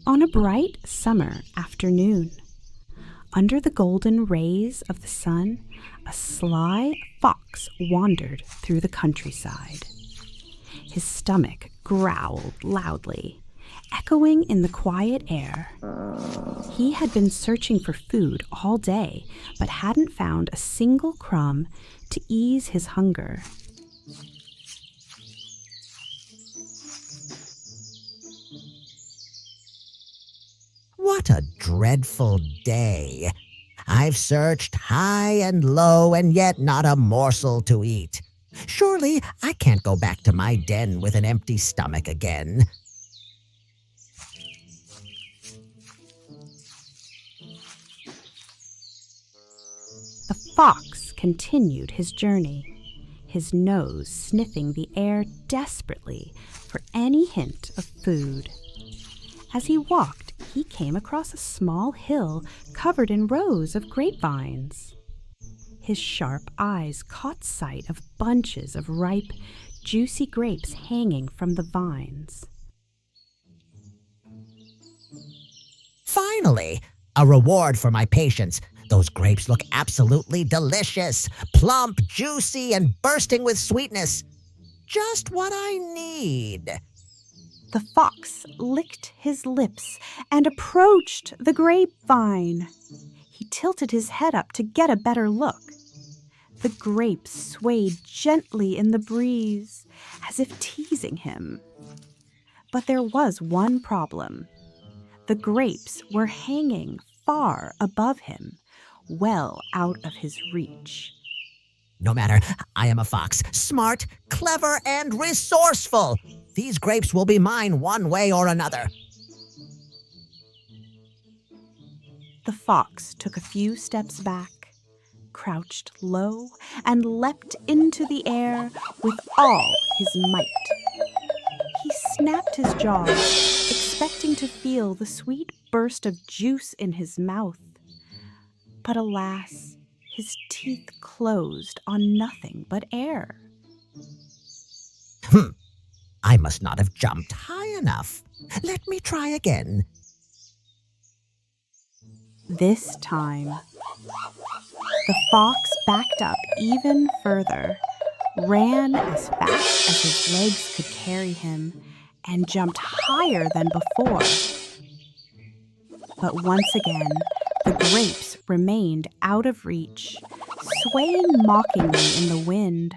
On a bright summer afternoon, under the golden rays of the sun, a sly fox wandered through the countryside. His stomach growled loudly, echoing in the quiet air. He had been searching for food all day, but hadn't found a single crumb to ease his hunger. What a dreadful day. I've searched high and low and yet not a morsel to eat. Surely I can't go back to my den with an empty stomach again. The fox continued his journey, his nose sniffing the air desperately for any hint of food. As he walked, he came across a small hill covered in rows of grapevines. His sharp eyes caught sight of bunches of ripe, juicy grapes hanging from the vines. Finally, a reward for my patience. Those grapes look absolutely delicious, plump, juicy, and bursting with sweetness. Just what I need. The fox licked his lips and approached the grapevine. He tilted his head up to get a better look. The grapes swayed gently in the breeze, as if teasing him. But there was one problem. The grapes were hanging far above him, well out of his reach. No matter, I am a fox, smart, clever, and resourceful. These grapes will be mine one way or another. The fox took a few steps back, crouched low, and leapt into the air with all his might. He snapped his jaws, expecting to feel the sweet burst of juice in his mouth. But alas, his teeth closed on nothing but air. I must not have jumped high enough. Let me try again. This time, the fox backed up even further, ran as fast as his legs could carry him, and jumped higher than before. But once again, the grapes remained out of reach, swaying mockingly in the wind.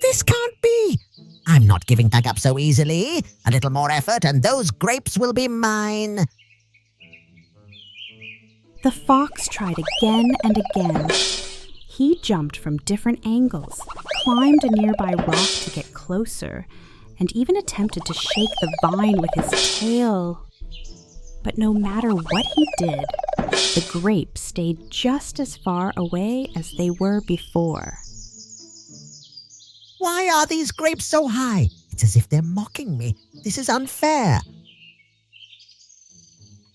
This can't be! I'm not giving back up so easily. A little more effort and those grapes will be mine. The fox tried again and again. He jumped from different angles, climbed a nearby rock to get closer, and even attempted to shake the vine with his tail. But no matter what he did, the grapes stayed just as far away as they were before. Why are these grapes so high? It's as if they're mocking me. This is unfair.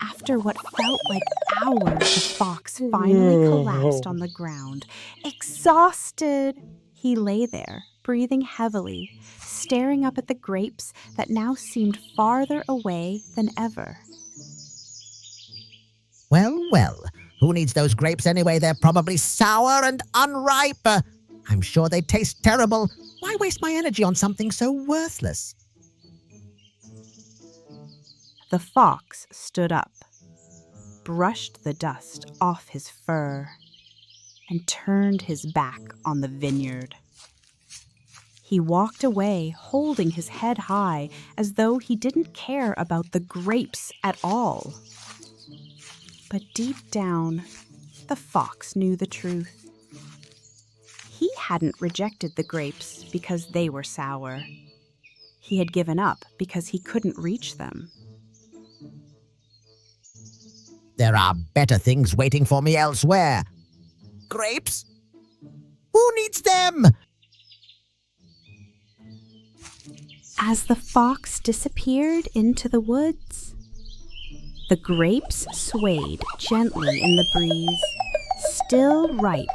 After what felt like hours, the fox finally collapsed on the ground. Exhausted, he lay there, breathing heavily, staring up at the grapes that now seemed farther away than ever. Well, who needs those grapes anyway? They're probably sour and unripe. I'm sure they taste terrible. Why waste my energy on something so worthless? The fox stood up, brushed the dust off his fur, and turned his back on the vineyard. He walked away, holding his head high, as though he didn't care about the grapes at all. But deep down, the fox knew the truth. He hadn't rejected the grapes because they were sour. He had given up because he couldn't reach them. There are better things waiting for me elsewhere. Grapes? Who needs them? As the fox disappeared into the woods, the grapes swayed gently in the breeze, still ripe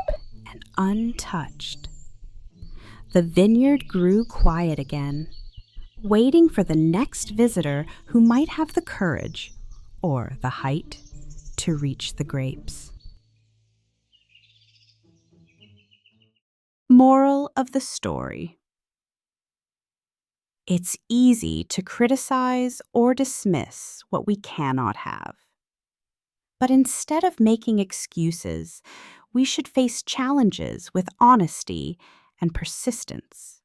and untouched. The vineyard grew quiet again, waiting for the next visitor who might have the courage or the height to reach the grapes. Moral of the story: it's easy to criticize or dismiss what we cannot have. But instead of making excuses, we should face challenges with honesty and persistence.